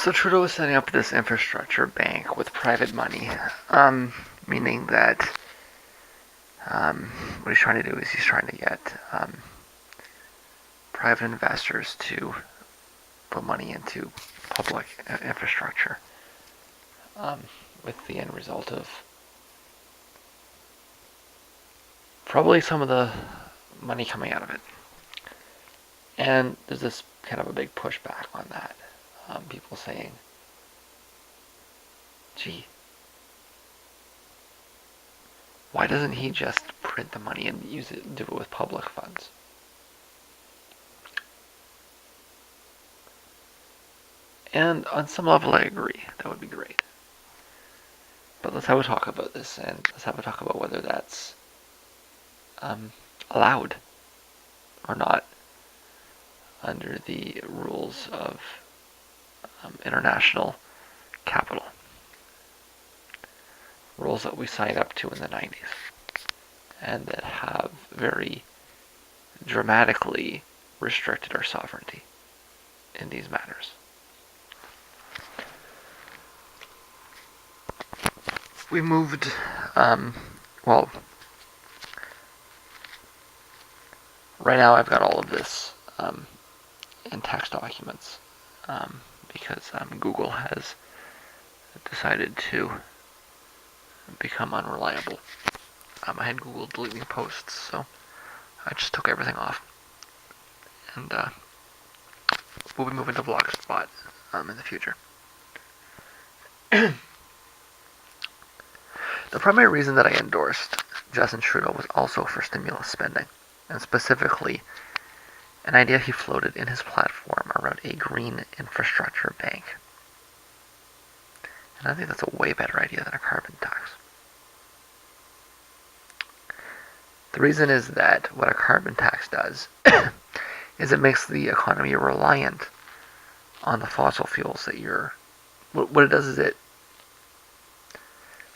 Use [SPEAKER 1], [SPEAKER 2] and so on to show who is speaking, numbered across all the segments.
[SPEAKER 1] So Trudeau is setting up this infrastructure bank with private money, meaning that what he's trying to do is he's trying to get private investors to put money into public infrastructure, with the end result of probably some of the money coming out of it. And there's this kind of a big pushback on that. People saying, gee, why doesn't he just print the money and use it, do it with public funds? And on some level I agree, that would be great. But let's have a talk about this, and let's have a talk about whether that's allowed or not under the rules of international capital. Rules that we signed up to in the 90s and that have very dramatically restricted our sovereignty in these matters. We moved, well, right now I've got all of this in text documents because Google has decided to become unreliable. I had Google deleting posts, so I just took everything off. And we'll be moving to Blogspot in the future. The primary reason that I endorsed Justin Trudeau was also for stimulus spending, and specifically an idea he floated in his platform around a green infrastructure bank. And I think that's a way better idea than a carbon tax. The reason is that what a carbon tax does is it makes the economy reliant on the fossil fuels that what it does is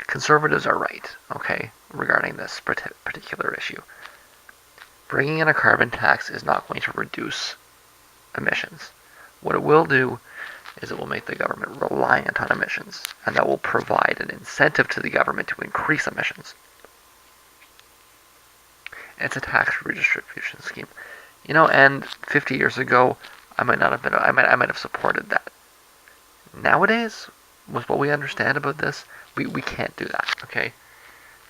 [SPEAKER 1] conservatives are right, okay, regarding this particular issue. Bringing in a carbon tax is not going to reduce emissions. What it will do is it will make the government reliant on emissions, and that will provide an incentive to the government to increase emissions. It's a tax redistribution scheme. And 50 years ago, I might have supported that. Nowadays, with what we understand about this, we can't do that, okay?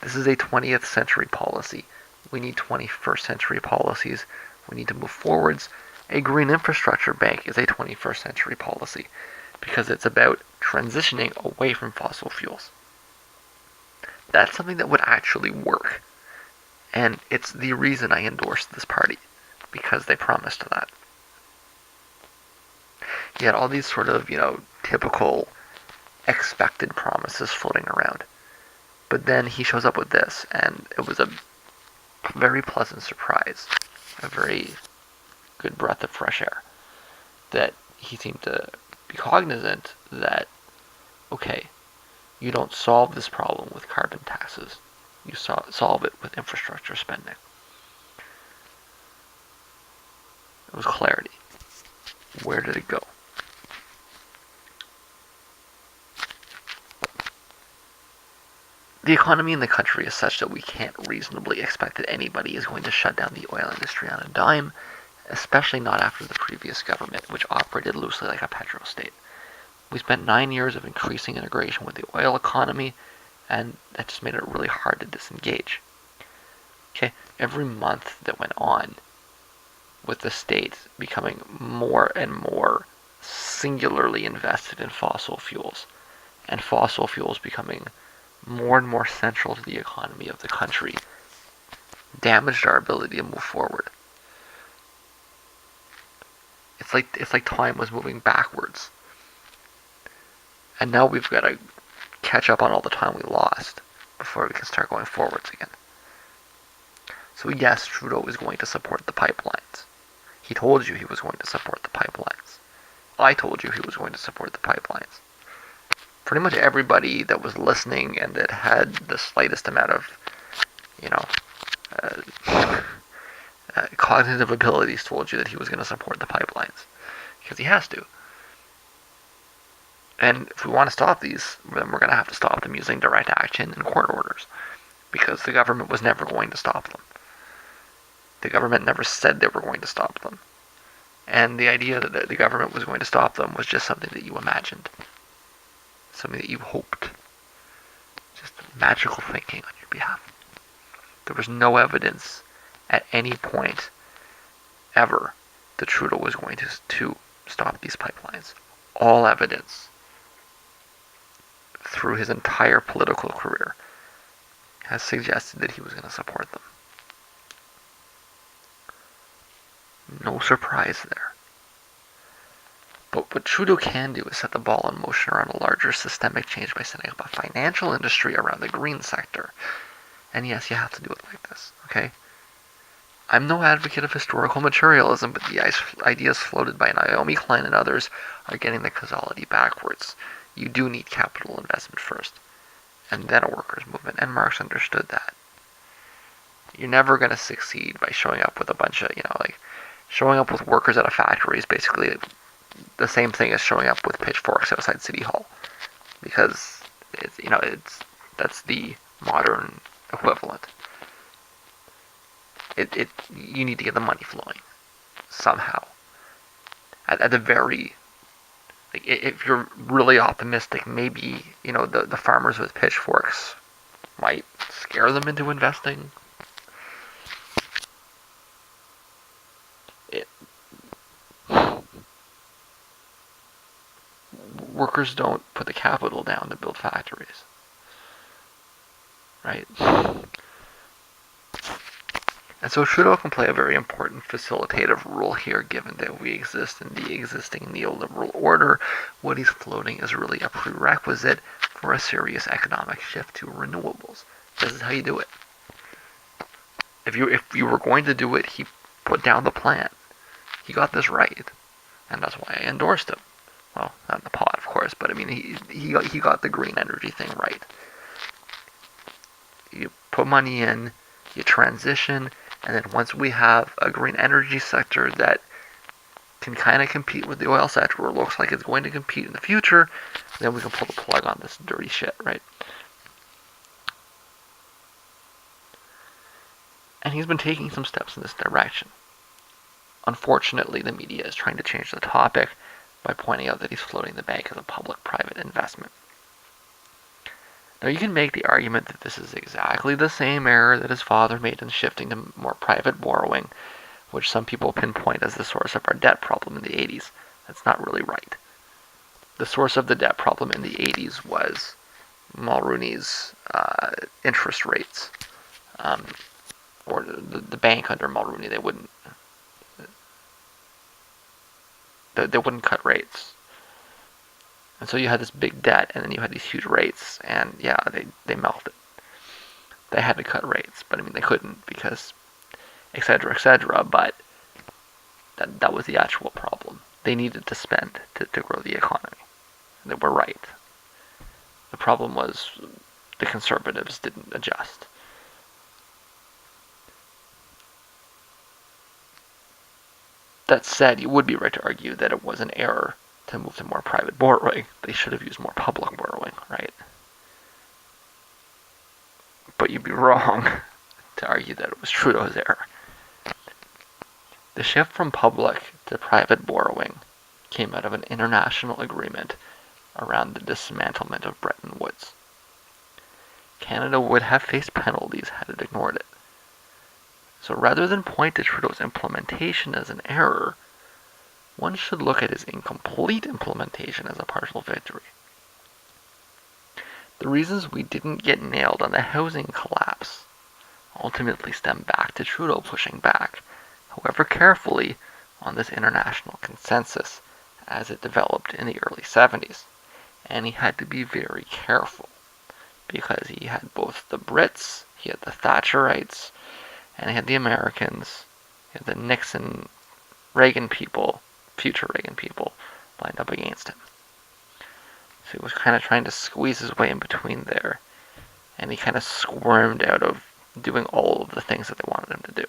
[SPEAKER 1] This is a 20th century policy. We need 21st century policies. We need to move forwards. A green infrastructure bank is a 21st century policy because it's about transitioning away from fossil fuels. That's something that would actually work. And it's the reason I endorsed this party, because they promised that. He had all these sort of, typical expected promises floating around. But then he shows up with this, and it was a very pleasant surprise, a very good breath of fresh air, that he seemed to be cognizant that, okay, you don't solve this problem with carbon taxes, you solve it with infrastructure spending. It was clarity. Where did it go? The economy in the country is such that we can't reasonably expect that anybody is going to shut down the oil industry on a dime, especially not after the previous government, which operated loosely like a petrostate. We spent 9 years of increasing integration with the oil economy, and that just made it really hard to disengage. Okay, every month that went on, with the state becoming more and more singularly invested in fossil fuels, and fossil fuels becoming more and more central to the economy of the country, damaged our ability to move forward. It's like time was moving backwards. And now we've got to catch up on all the time we lost before we can start going forwards again. So yes, Trudeau is going to support the pipelines. He told you he was going to support the pipelines. I told you he was going to support the pipelines. Pretty much everybody that was listening and that had the slightest amount of, cognitive abilities told you that he was going to support the pipelines. Because he has to. And if we want to stop these, then we're going to have to stop them using direct action and court orders, because the government was never going to stop them. The government never said they were going to stop them. And the idea that the government was going to stop them was just something that you imagined, something that you hoped, just magical thinking on your behalf. There was no evidence at any point ever that Trudeau was going to stop these pipelines. All evidence through his entire political career has suggested that he was going to support them. No surprise there. But what Trudeau can do is set the ball in motion around a larger systemic change by setting up a financial industry around the green sector. And yes, you have to do it like this, okay? I'm no advocate of historical materialism, but the ideas floated by Naomi Klein and others are getting the causality backwards. You do need capital investment first, and then a workers' movement, and Marx understood that. You're never going to succeed by showing up with a bunch of, showing up with workers at a factory is basically the same thing as showing up with pitchforks outside City Hall, because that's the modern equivalent. You need to get the money flowing somehow. At the very, if you're really optimistic, maybe the farmers with pitchforks might scare them into investing. Workers don't put the capital down to build factories, right? And so Trudeau can play a very important facilitative role here, given that we exist in the existing neoliberal order. What he's floating is really a prerequisite for a serious economic shift to renewables. This is how you do it. If you were going to do it, he put down the plan. He got this right, and that's why I endorsed him. Well, not in the pod, of course, but I mean, he got the green energy thing right. You put money in, you transition, and then once we have a green energy sector that can kind of compete with the oil sector, or looks like it's going to compete in the future, then we can pull the plug on this dirty shit, right? And he's been taking some steps in this direction. Unfortunately, the media is trying to change the topic by pointing out that he's floating the bank as a public-private investment. Now, you can make the argument that this is exactly the same error that his father made in shifting to more private borrowing, which some people pinpoint as the source of our debt problem in the 80s. That's not really right. The source of the debt problem in the 80s was Mulrooney's interest rates, or the bank under Mulrooney. They wouldn't cut rates. And so you had this big debt, and then you had these huge rates, and yeah, they melted. They had to cut rates, but I mean, they couldn't because, etc., but that was the actual problem. They needed to spend to grow the economy. They were right. The problem was the conservatives didn't adjust. That said, you would be right to argue that it was an error to move to more private borrowing. They should have used more public borrowing, right? But you'd be wrong to argue that it was Trudeau's error. The shift from public to private borrowing came out of an international agreement around the dismantlement of Bretton Woods. Canada would have faced penalties had it ignored it. So rather than point to Trudeau's implementation as an error, one should look at his incomplete implementation as a partial victory. The reasons we didn't get nailed on the housing collapse ultimately stem back to Trudeau pushing back, however carefully, on this international consensus as it developed in the early 70s. And he had to be very careful, because he had both the Brits, he had the Thatcherites, and he had the Americans, he had the Nixon, Reagan people, future Reagan people, lined up against him. So he was kind of trying to squeeze his way in between there, and he kind of squirmed out of doing all of the things that they wanted him to do.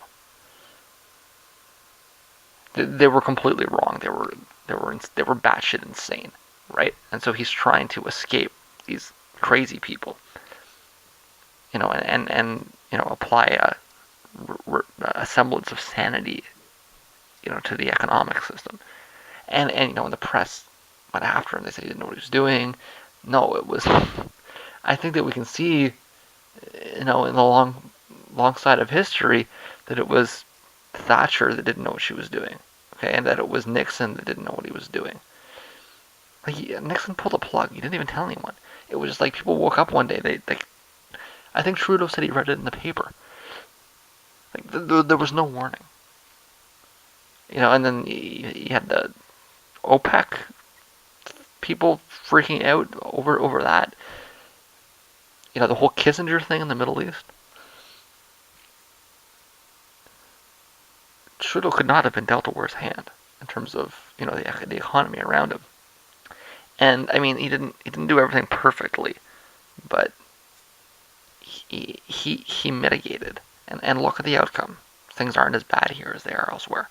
[SPEAKER 1] They were completely wrong. They were batshit insane right? And so he's trying to escape these crazy people, and apply a semblance of sanity, to the economic system. And when the press went after him, they said he didn't know what he was doing. No, it was. I think that we can see, in the long side of history, that it was Thatcher that didn't know what she was doing, okay, and that it was Nixon that didn't know what he was doing. Nixon pulled a plug. He didn't even tell anyone. It was just like people woke up one day. I think Trudeau said he read it in the paper. There was no warning. And then you had the OPEC people freaking out over that. The whole Kissinger thing in the Middle East. Trudeau could not have been dealt a worse hand in terms of the economy around him. And I mean, he didn't do everything perfectly, but he mitigated. And look at the outcome. Things aren't as bad here as they are elsewhere.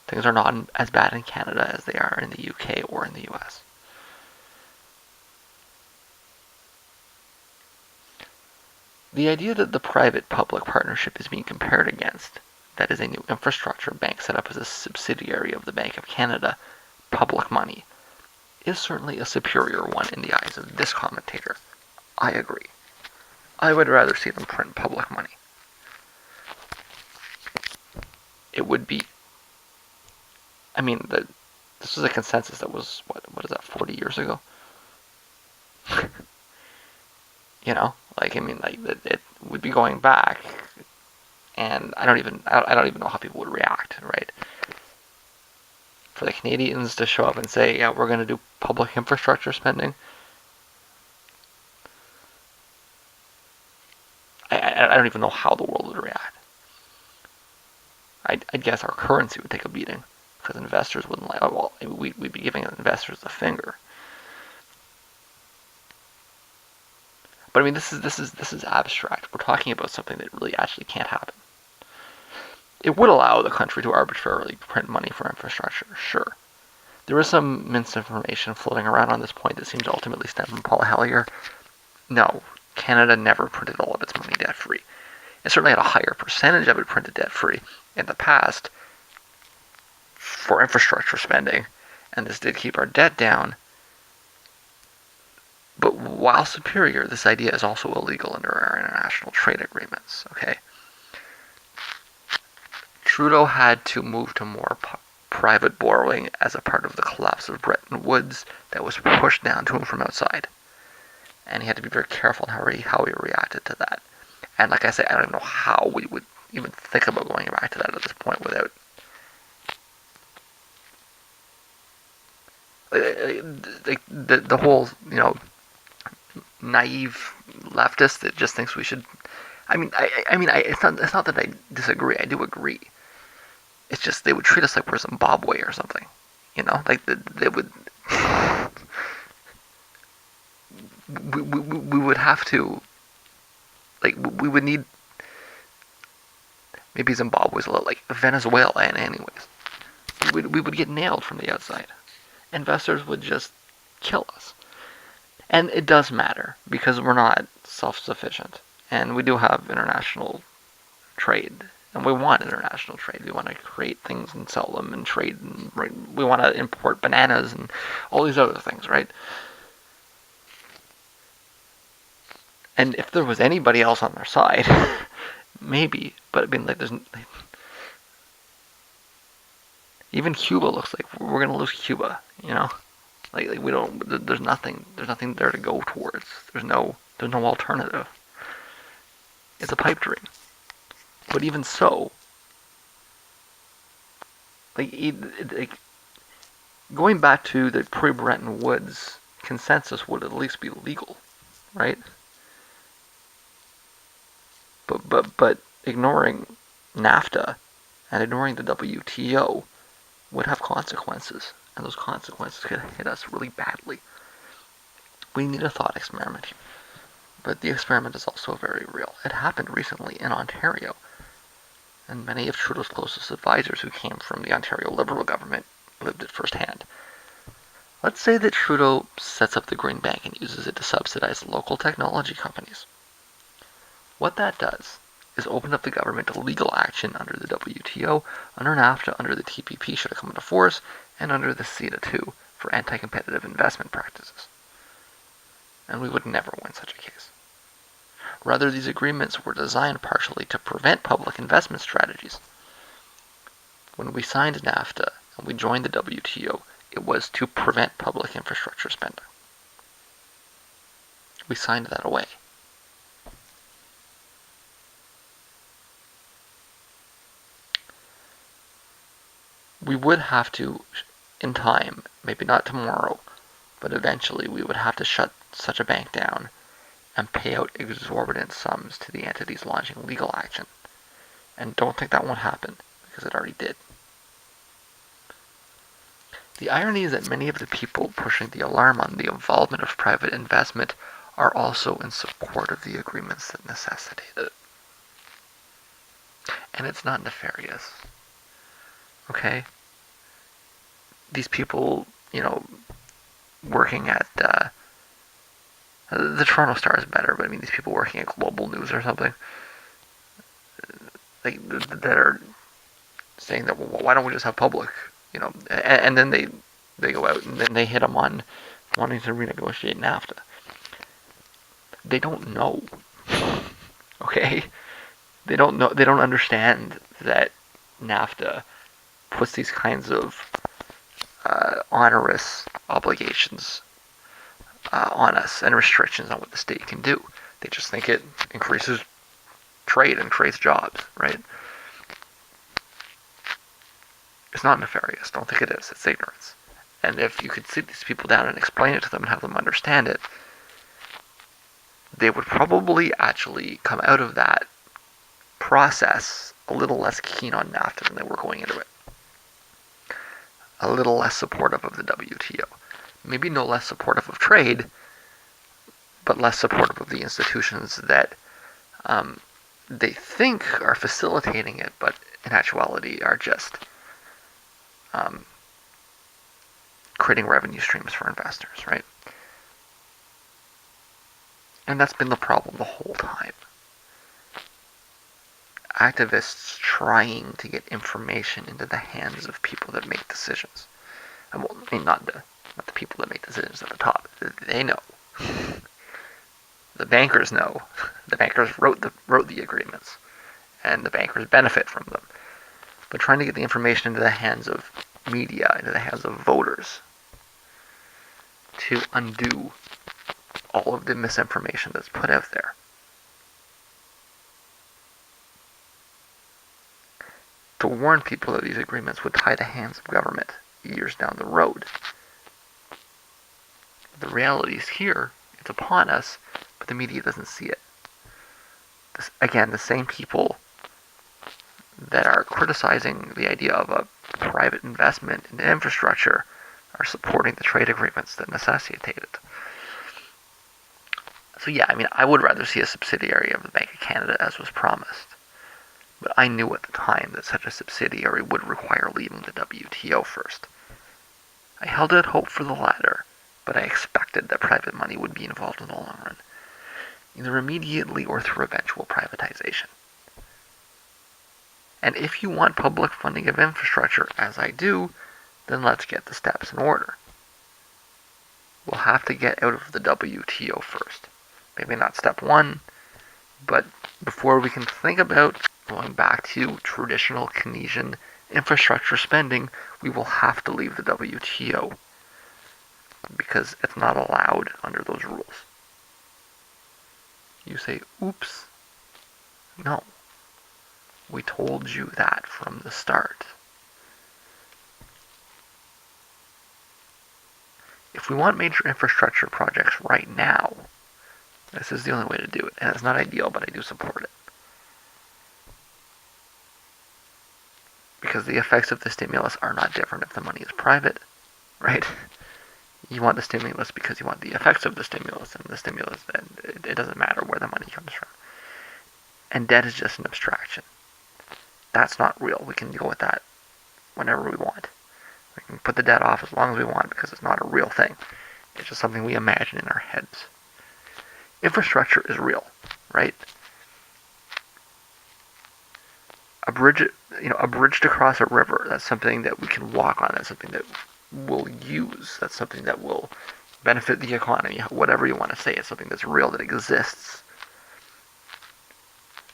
[SPEAKER 1] Things are not as bad in Canada as they are in the UK or in the US. The idea that the private-public partnership is being compared against, that is a new infrastructure bank set up as a subsidiary of the Bank of Canada, public money, is certainly a superior one in the eyes of this commentator. I agree. I would rather see them print public money. It would be. I mean, this was a consensus that was, what is that, 40 years ago? It would be going back, and I don't even know how people would react, right? For the Canadians to show up and say, yeah, we're going to do public infrastructure spending. I don't even know how the world would react. I'd guess our currency would take a beating, because investors wouldn't like. Oh, well, we'd be giving investors the finger. But I mean, this is abstract. We're talking about something that really actually can't happen. It would allow the country to arbitrarily print money for infrastructure, sure. There is some misinformation floating around on this point that seems to ultimately stem from Paul Hellyer. No, Canada never printed all of its money debt-free. It certainly had a higher percentage of it printed debt-free in the past for infrastructure spending, and this did keep our debt down. But while superior, this idea is also illegal under our international trade agreements, okay? Trudeau had to move to more private borrowing as a part of the collapse of Bretton Woods that was pushed down to him from outside. And he had to be very careful in how he reacted to that. And like I say, I don't even know how we would even think about going back to that at this point without the whole, naive leftist that just thinks we should. It's not that I disagree. I do agree. It's just they would treat us like we're Zimbabwe or something. Like they would. We would have to. We would need. Maybe Zimbabwe's a little like Venezuela, in anyways. We would get nailed from the outside. Investors would just kill us. And it does matter, because we're not self-sufficient. And we do have international trade. And we want international trade. We want to create things and sell them and trade. And we want to import bananas and all these other things, right? And if there was anybody else on their side, maybe. But I mean, there's. Even Cuba looks like we're going to lose Cuba, we don't. There's nothing there to go towards. There's no alternative. It's a pipe dream. But even so, going back to the pre-Bretton Woods consensus would at least be legal, right? But ignoring NAFTA and ignoring the WTO would have consequences. And those consequences could hit us really badly. We need a thought experiment here. But the experiment is also very real. It happened recently in Ontario. And many of Trudeau's closest advisors who came from the Ontario Liberal government lived it firsthand. Let's say that Trudeau sets up the Green Bank and uses it to subsidize local technology companies. What that does is open up the government to legal action under the WTO, under NAFTA, under the TPP should it come into force, and under the CETA too for anti-competitive investment practices. And we would never win such a case. Rather, these agreements were designed partially to prevent public investment strategies. When we signed NAFTA and we joined the WTO, it was to prevent public infrastructure spending. We signed that away. We would have to, in time, maybe not tomorrow, but eventually we would have to shut such a bank down and pay out exorbitant sums to the entities launching legal action. And don't think that won't happen, because it already did. The irony is that many of the people pushing the alarm on the involvement of private investment are also in support of the agreements that necessitated it. And it's not nefarious. Okay? These people, working at the Toronto Star is better, but I mean these people working at Global News or something, that are saying that, well, why don't we just have public, and then they go out and then they hit them on wanting to renegotiate NAFTA. They don't know, okay? They don't know. They don't understand that NAFTA puts these kinds of onerous obligations on us and restrictions on what the state can do. They just think it increases trade and creates jobs, right? It's not nefarious. Don't think it is. It's ignorance. And if you could sit these people down and explain it to them and have them understand it, they would probably actually come out of that process a little less keen on NAFTA than they were going into it. A little less supportive of the WTO. Maybe no less supportive of trade, but less supportive of the institutions that they think are facilitating it, but in actuality are just creating revenue streams for investors, right? And that's been the problem the whole time. Activists trying to get information into the hands of people that make decisions. And well, I mean, not the people that make decisions at the top. They know. The bankers know. The bankers wrote the agreements, and the bankers benefit from them. But trying to get the information into the hands of media, into the hands of voters, to undo all of the misinformation that's put out there. To warn people that these agreements would tie the hands of government years down the road. The reality is here, it's upon us, but the media doesn't see it. Again, the same people that are criticizing the idea of a private investment in infrastructure are supporting the trade agreements that necessitate it. So yeah, I mean, I would rather see a subsidiary of the Bank of Canada as was promised. But I knew at the time that such a subsidiary would require leaving the WTO first. I held out hope for the latter, but I expected that private money would be involved in the long run, either immediately or through eventual privatization. And if you want public funding of infrastructure, as I do, then let's get the steps in order. We'll have to get out of the WTO first. Maybe not step one, but before we can think about going back to traditional Keynesian infrastructure spending, we will have to leave the WTO because it's not allowed under those rules. You say, oops. No. We told you that from the start. If we want major infrastructure projects right now, this is the only way to do it. And it's not ideal, but I do support it. Because the effects of the stimulus are not different if the money is private, right? You want the stimulus because you want the effects of the stimulus, and the stimulus, it doesn't matter where the money comes from. And debt is just an abstraction. That's not real. We can deal with that whenever we want. We can put the debt off as long as we want because it's not a real thing. It's just something we imagine in our heads. Infrastructure is real, right? A bridge, a bridge to cross a river, that's something that we can walk on. That's something that we'll use. That's something that will benefit the economy. Whatever you want to say, it's something that's real, that exists.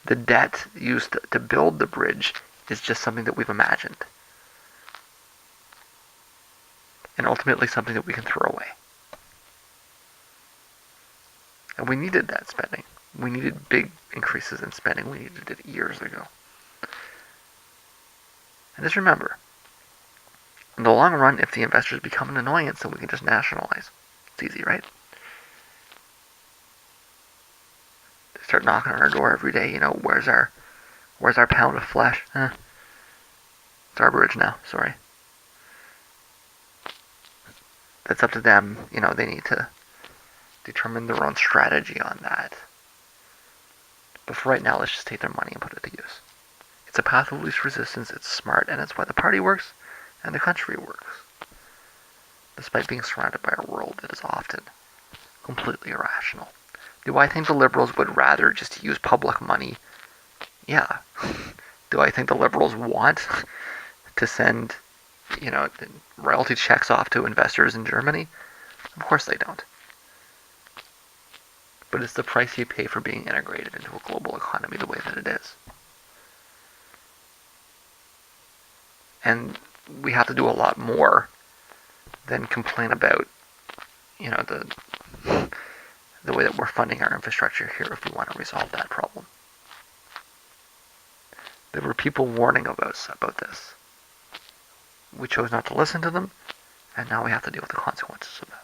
[SPEAKER 1] The debt used to build the bridge is just something that we've imagined. And ultimately something that we can throw away. And we needed that spending. We needed big increases in spending. We needed it years ago. And just remember, in the long run, if the investors become an annoyance, then we can just nationalize. It's easy, right? They start knocking on our door every day. Where's our pound of flesh? It's our bridge now. Sorry. That's up to them. They need to determine their own strategy on that. But for right now, let's just take their money and put it to use. It's a path of least resistance. It's smart, and it's why the party works and the country works, despite being surrounded by a world that is often completely irrational. Do I think the Liberals would rather just use public money? Yeah. Do I think the Liberals want to send, royalty checks off to investors in Germany? Of course they don't. But it's the price you pay for being integrated into a global economy the way that it is. And we have to do a lot more than complain about, the way that we're funding our infrastructure here if we want to resolve that problem. There were people warning of us about this. We chose not to listen to them, and now we have to deal with the consequences of it.